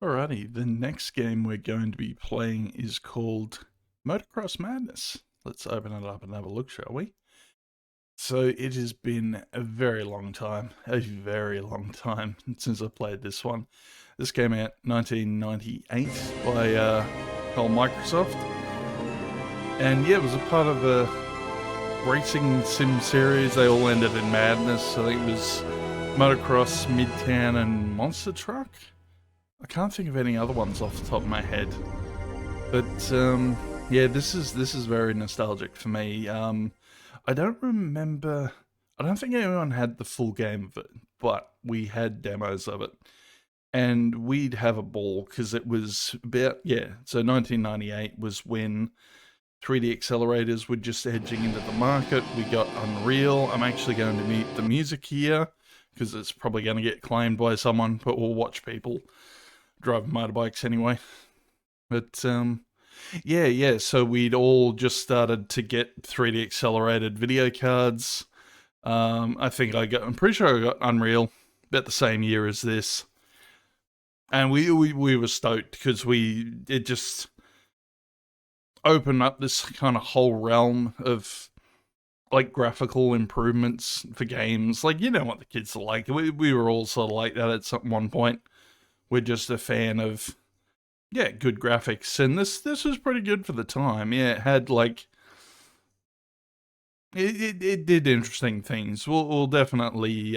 Alrighty, the next game we're going to be playing is called Motocross Madness. Let's open it up and have a look, shall we? So it has been a very long time since I played this one. This came out 1998 by old Microsoft. And yeah, it was a part of a racing sim series. They all ended in Madness. I think it was Motocross, Midtown, and Monster Truck. I can't think of any other ones off the top of my head, but yeah, this is very nostalgic for me. I don't remember. I don't think anyone had the full game of it, but we had demos of it, and we'd have a ball because it was about So 1998 was when 3D accelerators were just edging into the market. We got Unreal. I'm actually going to mute the music here because it's probably going to get claimed by someone, but we'll watch people driving motorbikes anyway. But yeah, so we'd all just started to get 3D accelerated video cards. I'm pretty sure I got Unreal about the same year as this, and we were stoked because it just opened up this kind of whole realm of like graphical improvements for games. Like, you know what the kids are like. We were all sort of like that at some one point. We're just a fan of, good graphics. And this was pretty good for the time. Yeah, it had like, it did interesting things. We'll definitely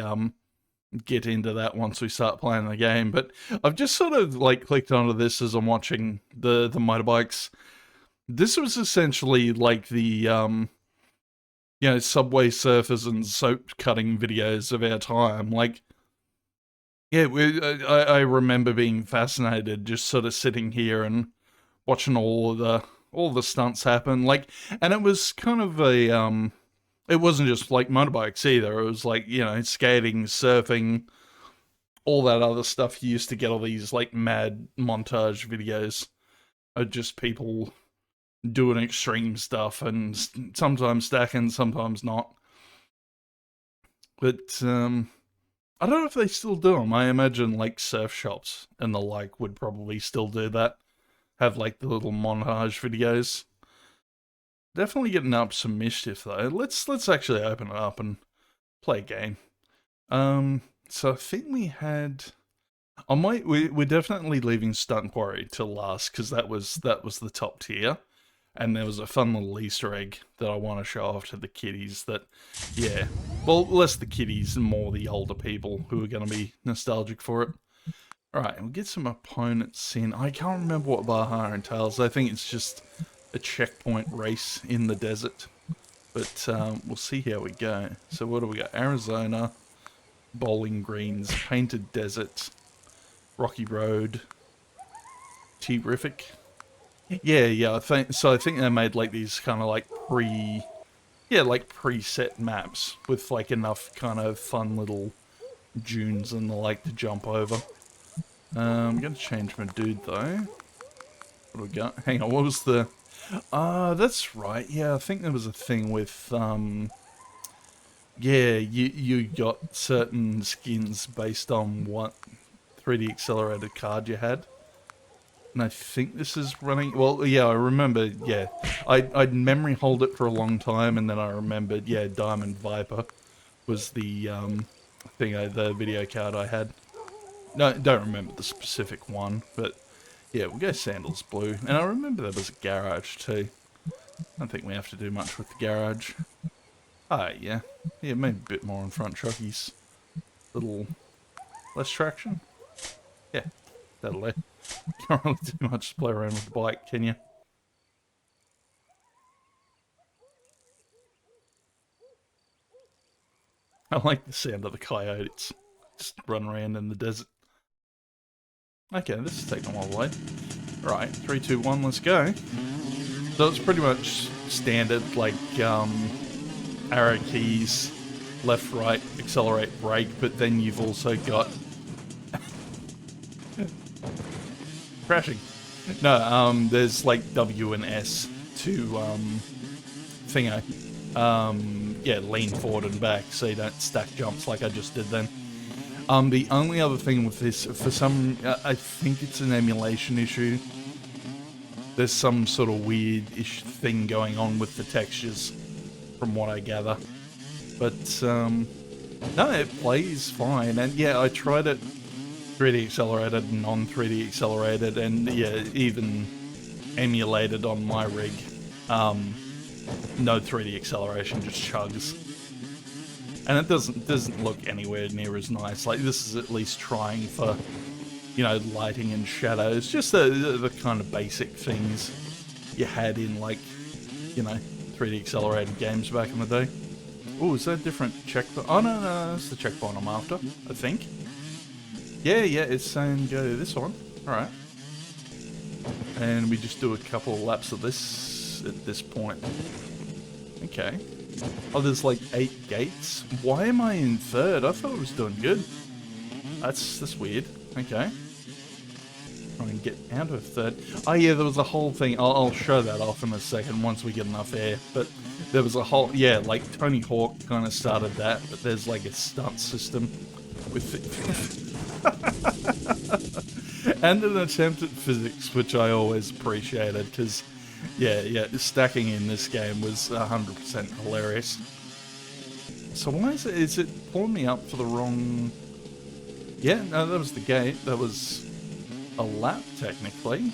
get into that once we start playing the game. But I've just sort of like clicked onto this as I'm watching the motorbikes. This was essentially like the, Subway Surfers and soap cutting videos of our time. Like, yeah, I remember being fascinated, just sort of sitting here and watching all the stunts happen. Like, and it was kind of a it wasn't just like motorbikes either. It was like, skating, surfing, all that other stuff. You used to get all these like mad montage videos of just people doing extreme stuff and sometimes stacking, sometimes not. But I don't know if they still do them. I imagine like surf shops and the like would probably still do that. Have like the little montage videos. Definitely getting up some mischief though. Let's actually open it up and play a game. So I think we had. We're definitely leaving Stunt Quarry till last because that was the top tier. And there was a fun little Easter egg that I want to show off to the kiddies that, well, less the kiddies and more the older people who are going to be nostalgic for it. Alright, we'll get some opponents in. I can't remember what Baja entails. I think it's just a checkpoint race in the desert. But we'll see how we go. So what do we got? Arizona, Bowling Greens, Painted Desert, Rocky Road, Terrific. Yeah, I think they made like these kind of like preset maps with like enough kind of fun little dunes and the like to jump over. I'm gonna change my dude though. What do we got? Hang on, what was the? That's right. Yeah, I think there was a thing with you got certain skins based on what 3D accelerated card you had. And I think this is running. Well, yeah, I remember. Yeah, I'd memory hold it for a long time, and then I remembered. Yeah, Diamond Viper was the the video card I had. No, don't remember the specific one, but yeah, we'll go Sandals Blue. And I remember there was a garage too. I don't think we have to do much with the garage. Yeah, maybe a bit more on front truckies. Little less traction. Yeah, that'll do. Can't really do much to play around with the bike, can you? I like the sound of the coyotes just run around in the desert. Okay, this is taking a while to load. Right, 3, 2, 1, let's go. So it's pretty much standard, like arrow keys, left, right, accelerate, brake, but then you've also got crashing. No, there's like W and S to thingo. Lean forward and back so you don't stack jumps like I just did then. The only other thing with this, for some, I think it's an emulation issue. There's some sort of weird-ish thing going on with the textures, from what I gather. But, no, it plays fine. And yeah, I tried it 3D accelerated and non-3D accelerated, and yeah, even emulated on my rig. No 3D acceleration, just chugs. And it doesn't look anywhere near as nice. Like, this is at least trying for, you know, lighting and shadows, just the kind of basic things you had in, like, you know, 3D accelerated games back in the day. Oh, is that a different checkpoint? Oh, no, that's the checkpoint I'm after, I think. Yeah, it's saying go to this one. Alright. And we just do a couple of laps of this at this point. Okay. Oh, there's like 8 gates? Why am I in third? I thought I was doing good. That's weird. Okay. Try and get out of third. Oh yeah, there was a whole thing. I'll show that off in a second once we get enough air. But there was a whole, yeah, like Tony Hawk kind of started that, but there's like a stunt system with it. And an attempt at physics, which I always appreciated, because yeah, stacking in this game was 100% hilarious. So why is it pulling me up for the wrong... Yeah, no, that was the gate. That was a lap, technically.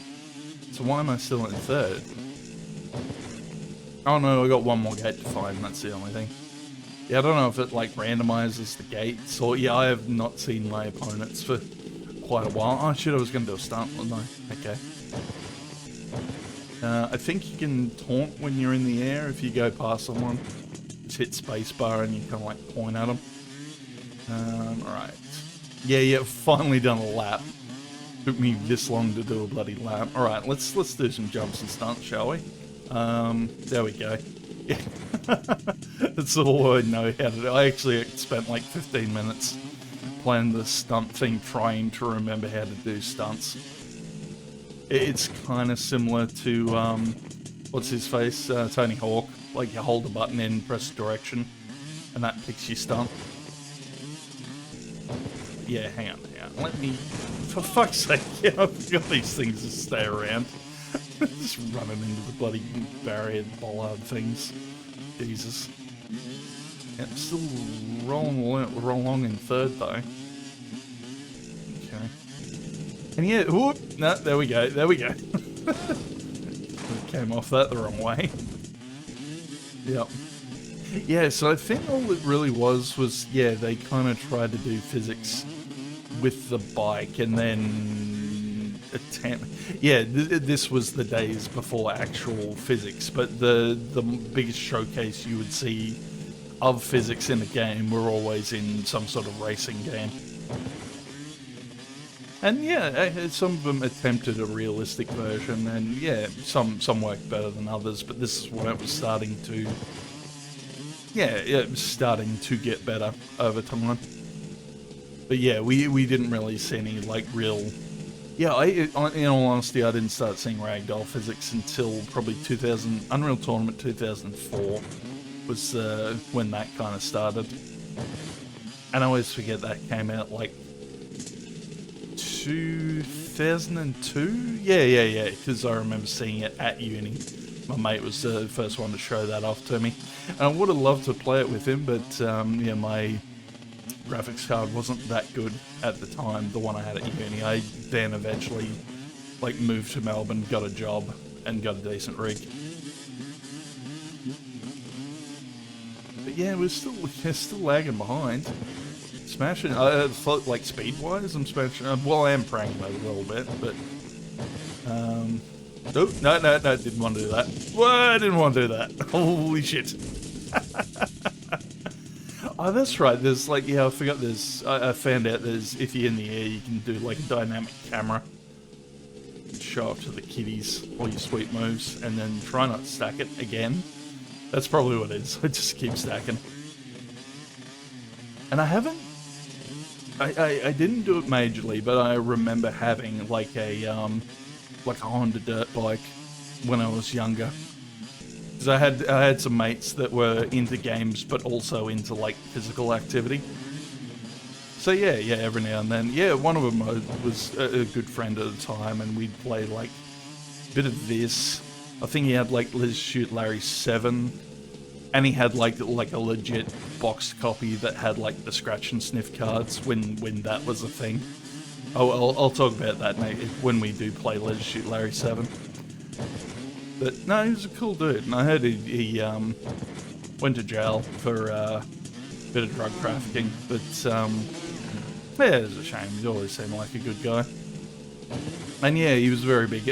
So why am I still in third? Oh no, I got one more gate to find, that's the only thing. Yeah, I don't know if it, like, randomizes the gates, or... Yeah, I have not seen my opponents for quite a while. Oh shit, I was going to do a stunt, wasn't I? Okay. I think you can taunt when you're in the air if you go past someone. Just hit spacebar and you kind of like point at them. Alright. Yeah, finally done a lap. Took me this long to do a bloody lap. Alright, let's do some jumps and stunts, shall we? There we go. Yeah. That's all I know how to do. I actually spent like 15 minutes playing the stunt thing, trying to remember how to do stunts. It's kind of similar to, what's his face, Tony Hawk. Like, you hold the button in, press direction, and that picks your stunt. Yeah, hang on. Let me, for fuck's sake, yeah, I've got these things to stay around. Just running into the bloody barrier bollard things. Jesus. Yeah, I'm still rolling along in third, though. Okay. And yeah, whoop, no, there we go. Came off that the wrong way. Yep. Yeah, so I think all it really was, yeah, they kind of tried to do physics with the bike and then attempt... Yeah, this was the days before actual physics, but the biggest showcase you would see of physics in a game were always in some sort of racing game. And yeah, some of them attempted a realistic version, and yeah, some worked better than others, but this is when it was starting to... Yeah, it was starting to get better over time. But yeah, we didn't really see any, like, real... Yeah, in all honesty, I didn't start seeing ragdoll physics until probably Unreal Tournament 2004 was when that kind of started. And I always forget that came out, like, 2002? Yeah, because I remember seeing it at uni. My mate was the first one to show that off to me. And I would have loved to play it with him, but yeah, my graphics card wasn't that good at the time, the one I had at uni. I then eventually, like, moved to Melbourne, got a job, and got a decent rig. But yeah, we're still lagging behind. Smashing, like, speed-wise, I'm smashing, well, I am pranking it a little bit, but, oh, no, didn't want to do that. Well, I didn't want to do that. Holy shit. Oh, that's right, there's, like, yeah, I forgot there's, I found out there's, if you're in the air, you can do, like, a dynamic camera. Show up to the kiddies all your sweet moves, and then try not to stack it again. That's probably what it is. I just keep stacking. And I haven't... I didn't do it majorly, but I remember having, like a Honda dirt bike when I was younger. Because I had some mates that were into games, but also into, like, physical activity. So yeah, every now and then. Yeah, one of them was a good friend at the time, and we'd play like a bit of this. I think he had like Let's Shoot Larry 7, and he had like a legit boxed copy that had like the scratch and sniff cards when that was a thing. Oh, I'll talk about that when we do play Let's Shoot Larry 7. But no, he was a cool dude, and I heard he went to jail for a bit of drug trafficking, but yeah, it's a shame. He always seemed like a good guy. And yeah, he was very big,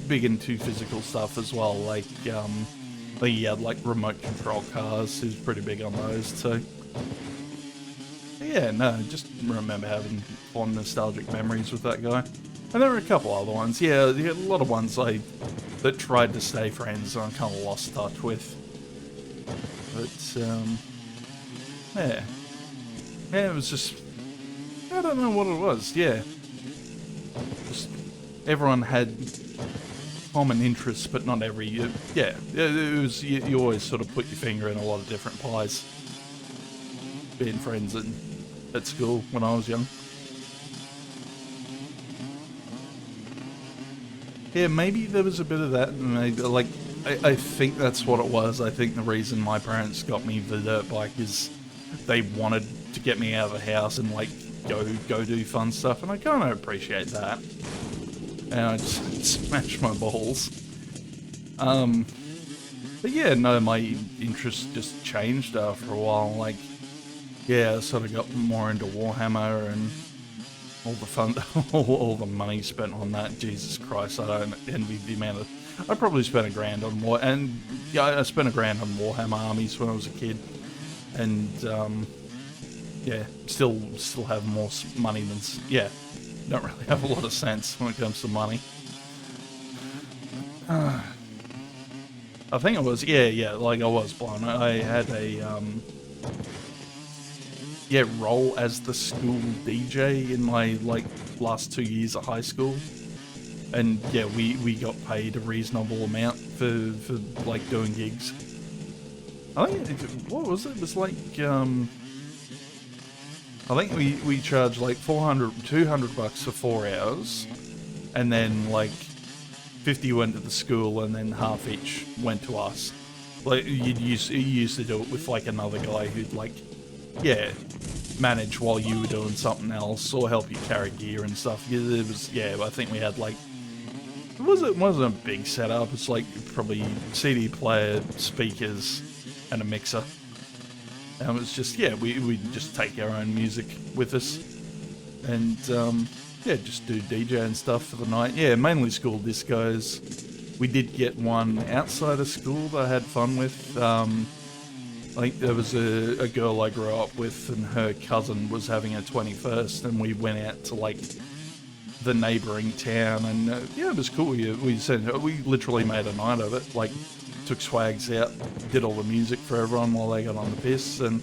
big into physical stuff as well, like, I think he had like remote control cars, he was pretty big on those too. Yeah, no, just remember having fond nostalgic memories with that guy. And there were a couple other ones, yeah, a lot of ones that tried to stay friends and I kind of lost touch with. But, yeah, it was just, I don't know what it was, yeah. Just, everyone had common interests, but not every, yeah, it was, you always sort of put your finger in a lot of different pies. Being friends at school when I was young. Yeah, maybe there was a bit of that, maybe, like, I think that's what it was. I think the reason my parents got me the dirt bike is they wanted to get me out of the house and, like, go do fun stuff, and I kind of appreciate that. And I just smashed my balls. But yeah, no, my interest just changed after a while. Like, yeah, I sort of got more into Warhammer and all the fun, all the money spent on that. Jesus Christ, I don't envy the amount of. I probably spent $1,000 on and yeah, I spent $1,000 on Warhammer armies when I was a kid, and yeah, still have more money than yeah. Don't really have a lot of sense when it comes to money. I think I was, yeah, like I was blind. I had a role as the school DJ in my like last 2 years of high school, and yeah, we got paid a reasonable amount for like doing gigs. I think what was it? It was like I think we charged like $200 for 4 hours, and then like 50 went to the school, and then half each went to us. Like you used to do it with like another guy who'd like, yeah, manage while you were doing something else or help you carry gear and stuff. It was, yeah, I think we had like, it wasn't a big setup. It's like probably CD player, speakers, and a mixer. And it was just, yeah, we'd just take our own music with us, and yeah, just do DJ and stuff for the night. Yeah, mainly school discos. We did get one outside of school that I had fun with. I think there was a girl I grew up with, and her cousin was having her 21st, and we went out to like the neighbouring town, and yeah, it was cool. We literally made a night of it. Like, took swags out, did all the music for everyone while they got on the piss, and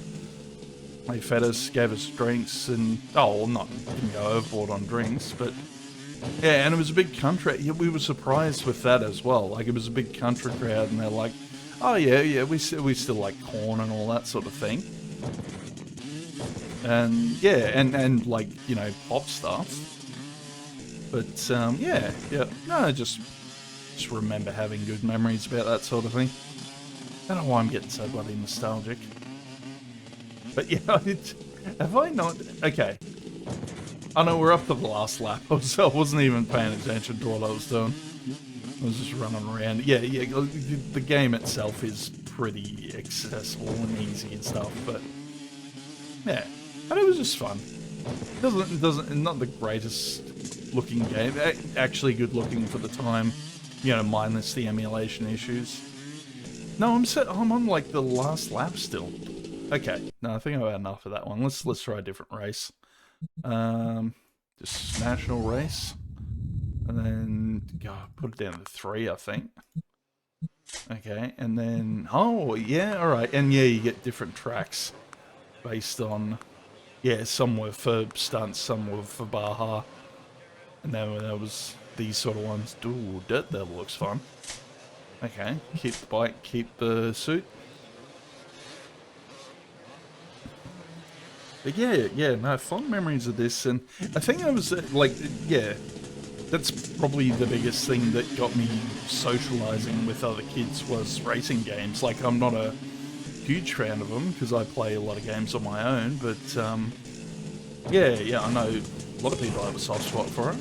they fed us, gave us drinks, and didn't go overboard on drinks, but yeah, and it was a big country. Yeah, we were surprised with that as well. Like, it was a big country crowd, and they're like, oh yeah, we still like corn and all that sort of thing, and yeah, and like, you know, pop stuff. But yeah, no, I just remember having good memories about that sort of thing. I don't know why I'm getting so bloody nostalgic. But yeah, have I not? Okay. I know we're up to the last lap, so I wasn't even paying attention to what I was doing. I was just running around. Yeah, the game itself is pretty accessible and easy and stuff, but yeah, and it was just fun. It doesn't, not the greatest looking game. Actually good looking for the time, you know, minus the emulation issues. No, I'm on like the last lap still. Okay, no, I think I've had enough of that one. Let's try a different race. Just national race, and then put it down to 3, I think. Okay, and then oh yeah, all right, and yeah, you get different tracks based on, yeah, some were for stunts, some were for Baja, and then there was these sort of ones. Ooh, Dirt Devil looks fun. Okay, keep the bike, keep the suit. But yeah, no, fond memories of this, and I think I was like, yeah, that's probably the biggest thing that got me socializing with other kids was racing games. Like, I'm not a huge fan of them because I play a lot of games on my own, but yeah, I know a lot of people have a soft spot for it.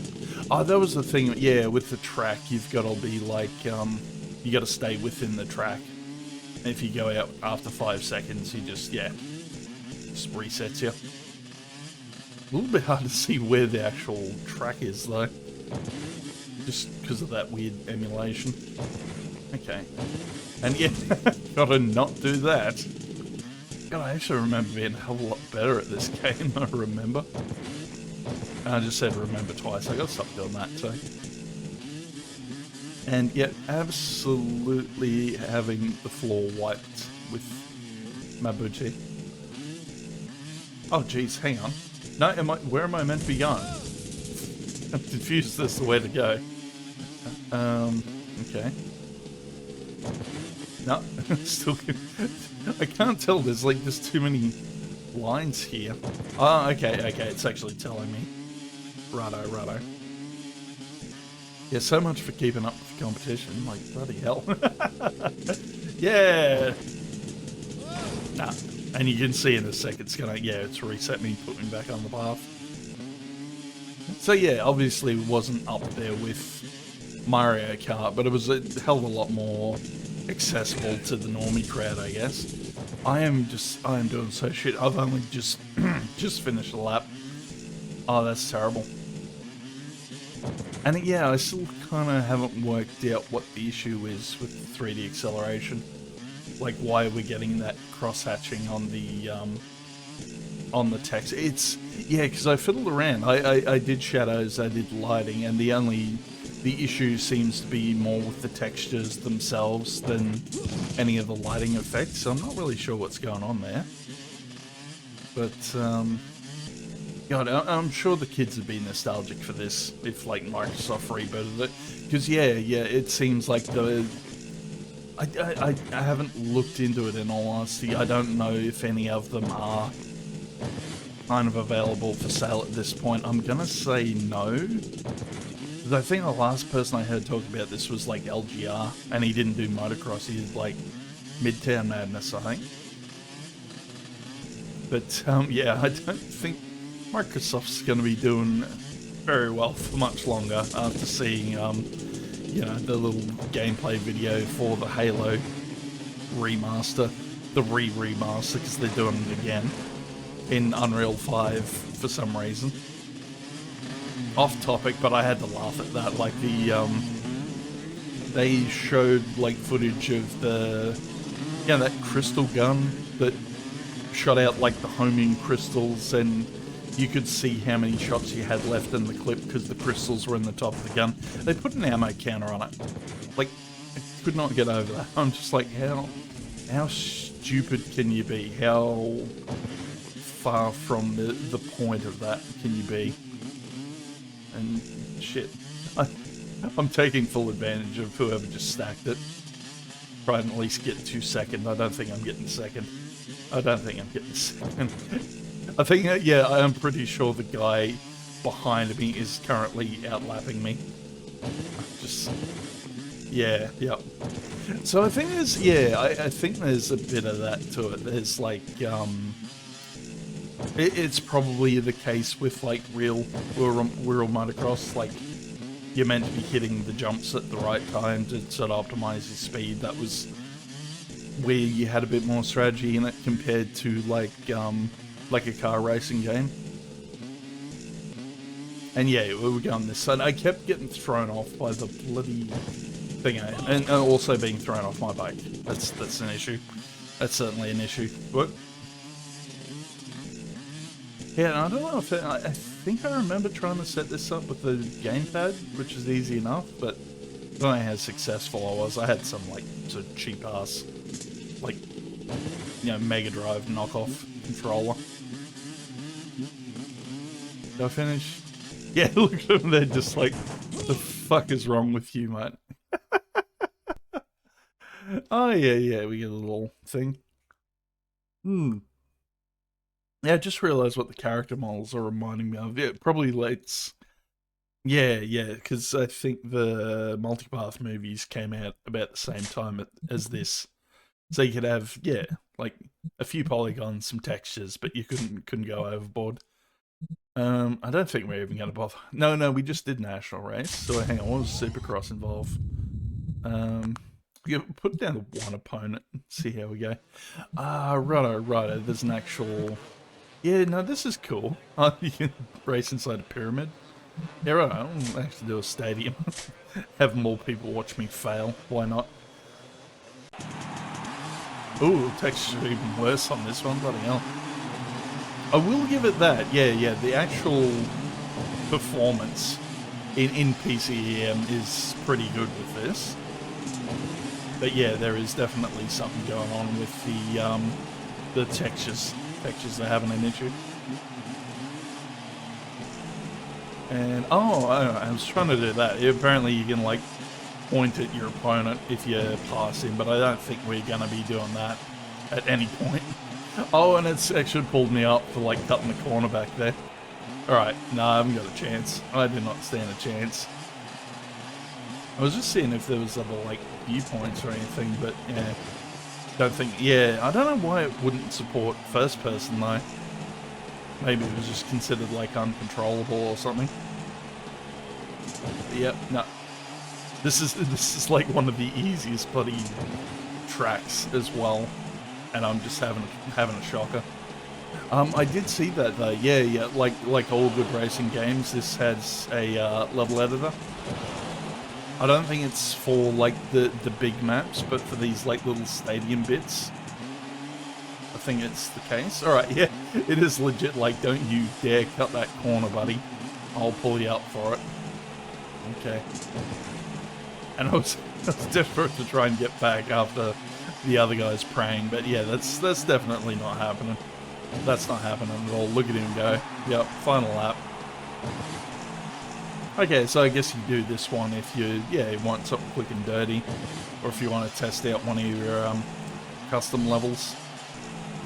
Oh, that was the thing, yeah, with the track, you've got to be like, you got to stay within the track. If you go out after 5 seconds, you just resets you. A little bit hard to see where the actual track is, though. Just because of that weird emulation. Okay. And yeah, gotta not do that. God, I actually remember being a hell of a lot better at this game than I remember. And I just said remember twice. I gotta stop doing that too. And yet, absolutely having the floor wiped with Mabuchi. Oh geez, hang on. No, where am I meant to be going? I'm confused as to where to go. Okay. No, still. I can't tell. There's too many lines here. Oh, okay. It's actually telling me. Righto. Yeah, so much for keeping up with the competition. Like, bloody hell. Yeah. Nah. And you can see in a sec it's gonna, it's reset me, put me back on the path. So yeah, obviously it wasn't up there with Mario Kart, but it was a hell of a lot more accessible to the normie crowd, I guess. I am doing so shit. I've only just finished a lap. Oh, that's terrible. And yeah, I still kind of haven't worked out what the issue is with 3D acceleration. Like, why we're getting that cross-hatching on the text. It's, yeah, because I fiddled around. I did shadows, I did lighting, and the issue seems to be more with the textures themselves than any of the lighting effects, so I'm not really sure what's going on there. But, God, I'm sure the kids would be nostalgic for this if, like, Microsoft rebooted it. Because, yeah, it seems like I haven't looked into it in all honesty. I don't know if any of them are kind of available for sale at this point. I'm gonna say no. Because I think the last person I heard talk about this was like LGR, and he didn't do motocross, he did like Midtown Madness, I think. But yeah, I don't think Microsoft's gonna be doing very well for much longer after seeing you know, the little gameplay video for the Halo remaster, the remaster, because they're doing it again in Unreal 5 for some reason. Off topic, but I had to laugh at that. Like they showed like footage of that crystal gun that shot out like the homing crystals, and you could see how many shots you had left in the clip because the crystals were in the top of the gun. They put an ammo counter on it. Like, I could not get over that. I'm just like, how stupid can you be? How far from the point of that can you be? And shit, I'm taking full advantage of whoever just stacked it. Try and at least get 2 seconds. I don't think I'm getting second. I think, I'm pretty sure the guy behind me is currently outlapping me. Yep. So I think I think there's a bit of that to it. There's like, it's probably the case with like real motocross. Like, you're meant to be hitting the jumps at the right time to sort of optimize your speed. That was where you had a bit more strategy in it compared to like a car racing game. And yeah, we were going this side. I kept getting thrown off by the bloody thing, and also being thrown off my bike. That's an issue. That's certainly an issue. What? Yeah, I don't know if I think I remember trying to set this up with the gamepad, which is easy enough, but I don't know how successful I was. I had some like sort of cheap ass, like, you know, Mega Drive knockoff controller. Did I finish? Yeah, look at them. They're just like, what the fuck is wrong with you, mate? Oh yeah, we get a little thing. Yeah, I just realised what the character models are reminding me of. Yeah, probably let's. Yeah, because I think the Multipath movies came out about the same time as this, so you could have like a few polygons, some textures, but you couldn't go overboard. I don't think we're even gonna bother. No, we just did national race. So hang on, what was Supercross involve? Yeah, put down the one opponent and see how we go. Righto. There's an actual. Yeah, no, this is cool. You can race inside a pyramid. Yeah, right. I'll actually do a stadium. Have more people watch me fail. Why not? Ooh, textures are even worse on this one. Bloody hell. I will give it that. Yeah. The actual performance in PCEM is pretty good with this. But yeah, there is definitely something going on with the textures. Textures are having an issue. And I was trying to do that. Apparently, you can like point at your opponent if you pass him, but I don't think we're gonna be doing that at any point. Oh, and it's actually pulled me up for like cutting the corner back there. All right, no, I haven't got a chance. I did not stand a chance. I was just seeing if there was other like viewpoints or anything, but yeah, don't think. Yeah, I don't know why it wouldn't support first person though. Maybe it was just considered like uncontrollable or something. But yep, no. This is like one of the easiest bloody tracks as well, and I'm just having a shocker. I did see that though. Yeah. Like all good racing games, this has a level editor. I don't think it's for like the big maps, but for these like little stadium bits. I think it's the case. Alright, yeah, it is legit, like, don't you dare cut that corner, buddy. I'll pull you up for it. Okay. And I was desperate to try and get back after the other guy's praying, but yeah, that's definitely not happening. That's not happening at all. Look at him go. Yep, final lap. Okay, so I guess you do this one if you want something quick and dirty, or if you want to test out one of your custom levels.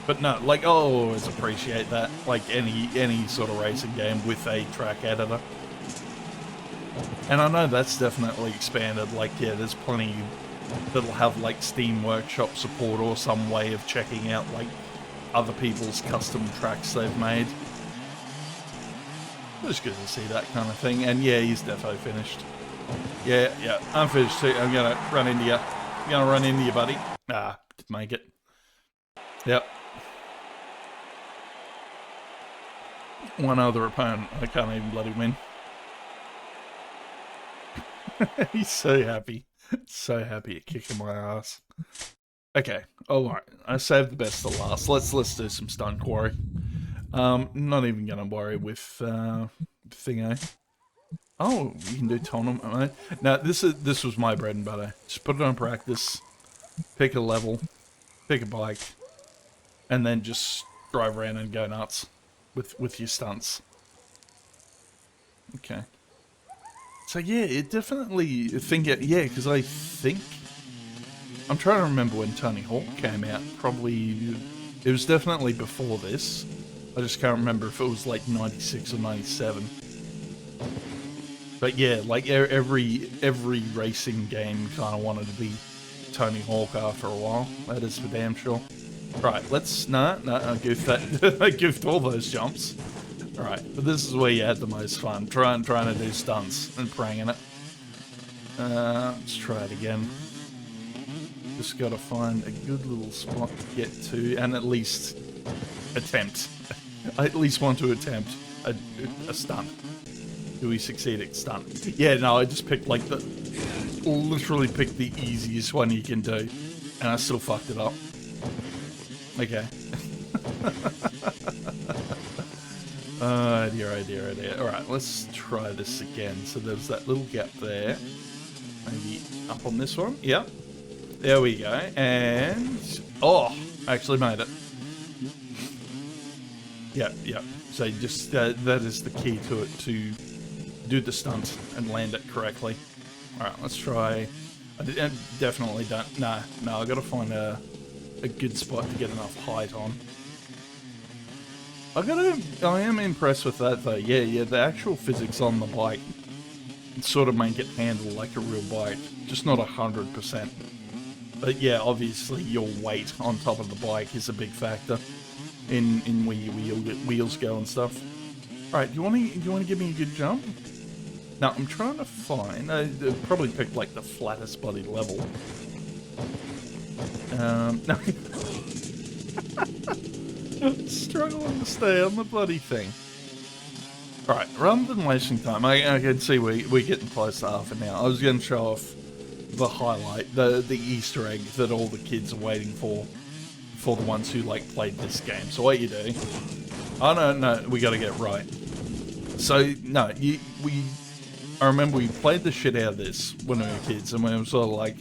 But no, like, I'll always appreciate that, like any sort of racing game with a track editor. And I know that's definitely expanded, like, yeah, there's plenty that'll have, like, Steam Workshop support or some way of checking out, like, other people's custom tracks they've made. It's good to see that kind of thing, and yeah, he's defo finished. Yeah, I'm finished too. I'm gonna run into you. I'm gonna run into you, buddy. Ah, didn't make it. Yep. One other opponent. I can't even bloody win. He's so happy. So happy at kicking my ass. Okay. Alright. I saved the best to last. Let's do some stunt quarry. Not even gonna worry with thingo. Oh, you can do tournament mode. Now this was my bread and butter. Just put it on practice, pick a level, pick a bike, and then just drive around and go nuts with your stunts. Okay. So yeah, it definitely because I think I'm trying to remember when Tony Hawk came out. Probably it was definitely before this. I just can't remember if it was like 96 or 97. But yeah, like every racing game kind of wanted to be Tony Hawk after a while. That is for damn sure. Right, let's I goofed that. I goofed all those jumps. All right, but this is where you had the most fun, trying to do stunts and pranging it. Let's try it again. Just got to find a good little spot to get to, and at least attempt. I at least want to attempt a stunt. Do we succeed at stunt? Yeah, no, I just picked like literally picked the easiest one you can do, and I still fucked it up. Okay. Oh dear. Alright, let's try this again. So there's that little gap there. Maybe up on this one. Yep. There we go. And oh, I actually made it. Yep. So just that is the key to it, to do the stunt and land it correctly. Alright, let's try. I definitely don't. No, I gotta find a good spot to get enough height on. I am impressed with that though. Yeah, the actual physics on the bike sort of make it handle like a real bike, just not 100%. But yeah, obviously your weight on top of the bike is a big factor in where your wheels go and stuff. All right, do you want to give me a good jump? Now I'm trying to find. I probably picked like the flattest bloody level. No. Struggling to stay on the bloody thing. Alright, rather than wasting time, I can see we're getting close to half an hour. I was going to show off the highlight, the Easter egg that all the kids are waiting for the ones who, like, played this game. So what you do... Oh, no, we got to get it right. So, no, I remember we played the shit out of this when we were kids, and we were sort of like,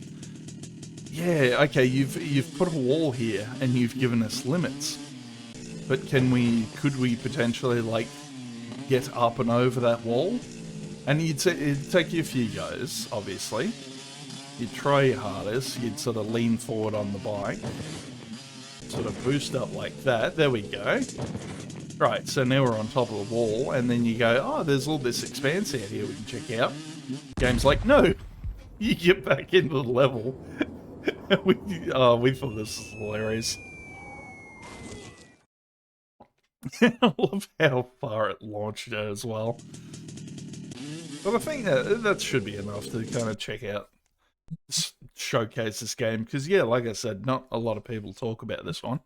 yeah, okay, you've put a wall here, and you've given us limits. But could we potentially, like, get up and over that wall? And it'd take you a few goes, obviously. You'd try your hardest, you'd sort of lean forward on the bike, sort of boost up like that, there we go. Right, so now we're on top of the wall, and then you go, oh, there's all this expanse out here we can check out. Game's like, no! You get back into the level. we thought this was hilarious. I love how far it launched it as well. But I think that should be enough to kind of check out, showcase this game. Because, yeah, like I said, not a lot of people talk about this one.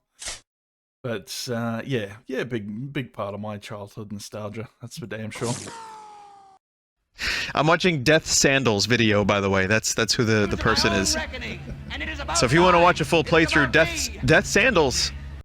But, yeah, big part of my childhood nostalgia. That's for damn sure. I'm watching Death Sandals video, by the way. That's who the person is. So if you want to watch a full playthrough, Death Sandals,